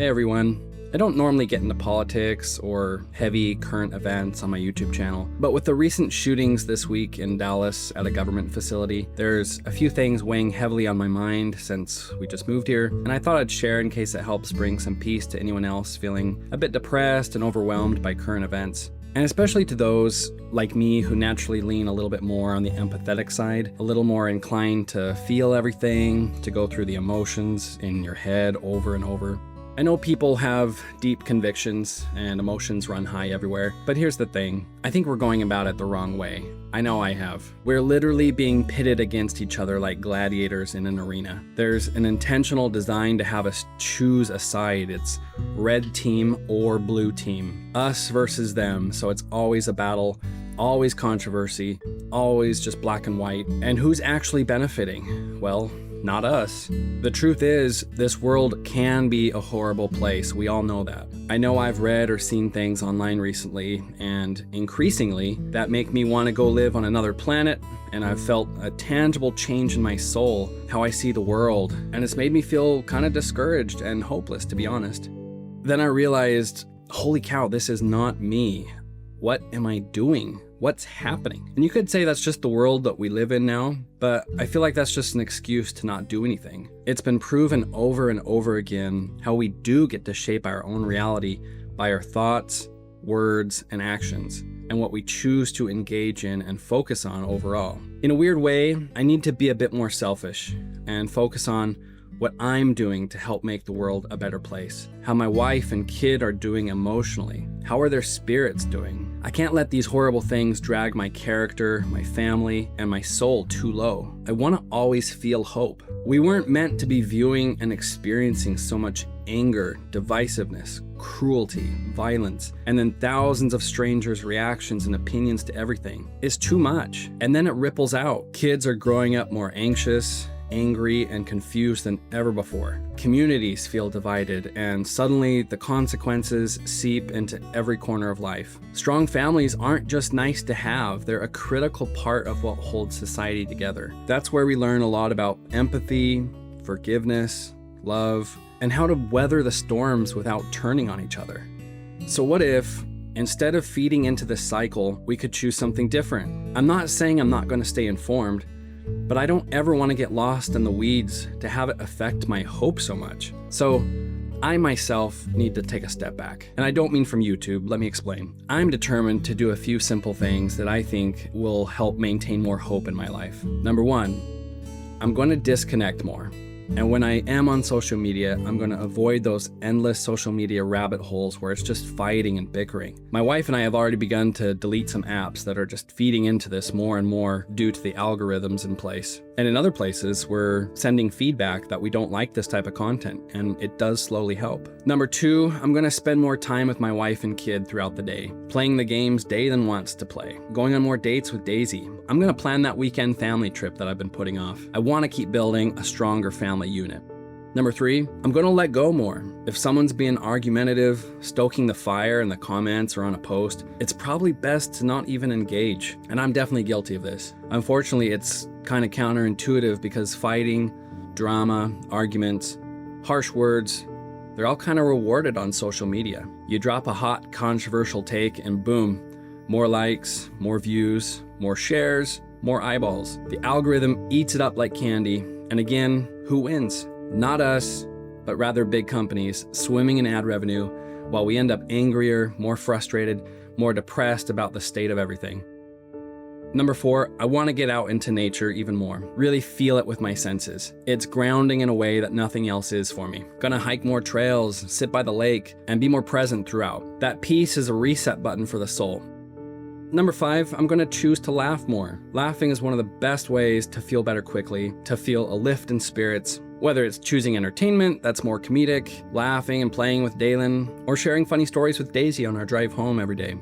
Hey everyone. I don't normally get into politics or heavy current events on my YouTube channel, but with the recent shootings this week in Dallas at a government facility, there's a few things weighing heavily on my mind since we just moved here, and I thought I'd share in case it helps bring some peace to anyone else feeling a bit depressed and overwhelmed by current events. And especially to those like me who naturally lean a little bit more on the empathetic side, a little more inclined to feel everything, to go through the emotions in your head over and over. I know people have deep convictions and emotions run high everywhere, but here's the thing. I think we're going about it the wrong way. I know I have. We're literally being pitted against each other like gladiators in an arena. There's an intentional design to have us choose a side. It's red team or blue team. Us versus them, so it's always a battle, always controversy, always just black and white. And who's actually benefiting? Well, not us. The truth is, this world can be a horrible place. We all know that. I know I've read or seen things online recently, and increasingly, that make me want to go live on another planet, and I've felt a tangible change in my soul, how I see the world, and it's made me feel kind of discouraged and hopeless, to be honest. Then I realized, holy cow, this is not me. What am I doing? What's happening? And you could say that's just the world that we live in now, but I feel like that's just an excuse to not do anything. It's been proven over and over again how we do get to shape our own reality by our thoughts, words, and actions, and what we choose to engage in and focus on overall. In a weird way, I need to be a bit more selfish and focus on what I'm doing to help make the world a better place, how my wife and kid are doing emotionally, how are their spirits doing. I can't let these horrible things drag my character, my family, and my soul too low. I want to always feel hope. We weren't meant to be viewing and experiencing so much anger, divisiveness, cruelty, violence, and then thousands of strangers' reactions and opinions to everything. It's too much. And then it ripples out. Kids are growing up more anxious, angry, and confused than ever before. Communities feel divided, and suddenly the consequences seep into every corner of life. Strong families aren't just nice to have, they're a critical part of what holds society together. That's where we learn a lot about empathy, forgiveness, love, and how to weather the storms without turning on each other. So what if, instead of feeding into this cycle, we could choose something different? I'm not saying I'm not going to stay informed, but I don't ever want to get lost in the weeds to have it affect my hope so much. So I myself need to take a step back. And I don't mean from YouTube, let me explain. I'm determined to do a few simple things that I think will help maintain more hope in my life. Number one, I'm going to disconnect more. And when I am on social media, I'm going to avoid those endless social media rabbit holes where it's just fighting and bickering. My wife and I have already begun to delete some apps that are just feeding into this more and more due to the algorithms in place. And in other places, we're sending feedback that we don't like this type of content, and it does slowly help. Number two, I'm going to spend more time with my wife and kid throughout the day, playing the games Daden wants to play, going on more dates with Daisy. I'm going to plan that weekend family trip that I've been putting off. I want to keep building a stronger family unit. Number three, I'm going to let go more. If someone's being argumentative, stoking the fire in the comments or on a post, it's probably best to not even engage. And I'm definitely guilty of this. Unfortunately, it's kind of counterintuitive because fighting, drama, arguments, harsh words, they're all kind of rewarded on social media. You drop a hot, controversial take and boom, more likes, more views, more shares, more eyeballs. The algorithm eats it up like candy. And again, who wins? Not us, but rather big companies swimming in ad revenue while we end up angrier, more frustrated, more depressed about the state of everything. Number four, I want to get out into nature even more, really feel it with my senses. It's grounding in a way that nothing else is for me. Gonna hike more trails, sit by the lake, and be more present throughout. That peace is a reset button for the soul. Number five, I'm gonna choose to laugh more. Laughing is one of the best ways to feel better quickly, to feel a lift in spirits. Whether it's choosing entertainment that's more comedic, laughing and playing with Dalen, or sharing funny stories with Daisy on our drive home every day.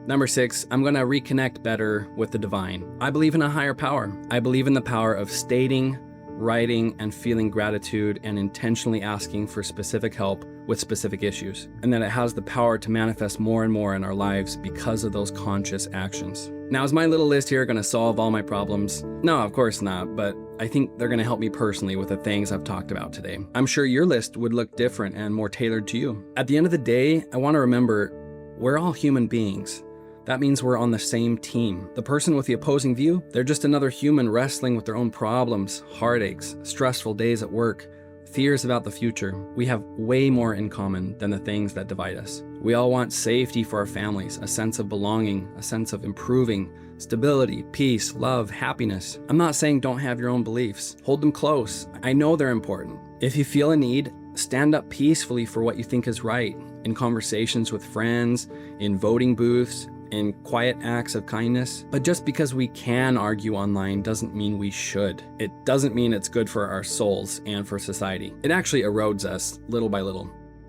Number six, I'm gonna reconnect better with the divine. I believe in a higher power. I believe in the power of stating, writing, and feeling gratitude and intentionally asking for specific help with specific issues, and that it has the power to manifest more and more in our lives because of those conscious actions. Now, is my little list here gonna solve all my problems? No, of course not, but I think they're gonna help me personally with the things I've talked about today. I'm sure your list would look different and more tailored to you. At the end of the day, I wanna remember, we're all human beings. That means we're on the same team. The person with the opposing view, they're just another human wrestling with their own problems, heartaches, stressful days at work, fears about the future. We have way more in common than the things that divide us. We all want safety for our families, a sense of belonging, a sense of improving, stability, peace, love, happiness. I'm not saying don't have your own beliefs. Hold them close. I know they're important. If you feel a need, stand up peacefully for what you think is right, in conversations with friends, in voting booths, in quiet acts of kindness. But just because we can argue online doesn't mean we should. It doesn't mean it's good for our souls and for society. It actually erodes us little by little.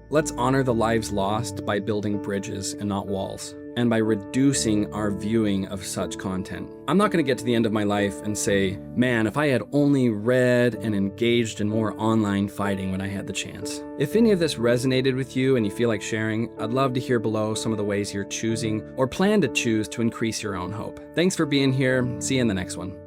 Let's honor the lives lost by building bridges and not walls, and by reducing our viewing of such content. I'm not gonna get to the end of my life and say, man, if I had only read and engaged in more online fighting when I had the chance. If any of this resonated with you and you feel like sharing, I'd love to hear below some of the ways you're choosing or plan to choose to increase your own hope. Thanks for being here. See you in the next one.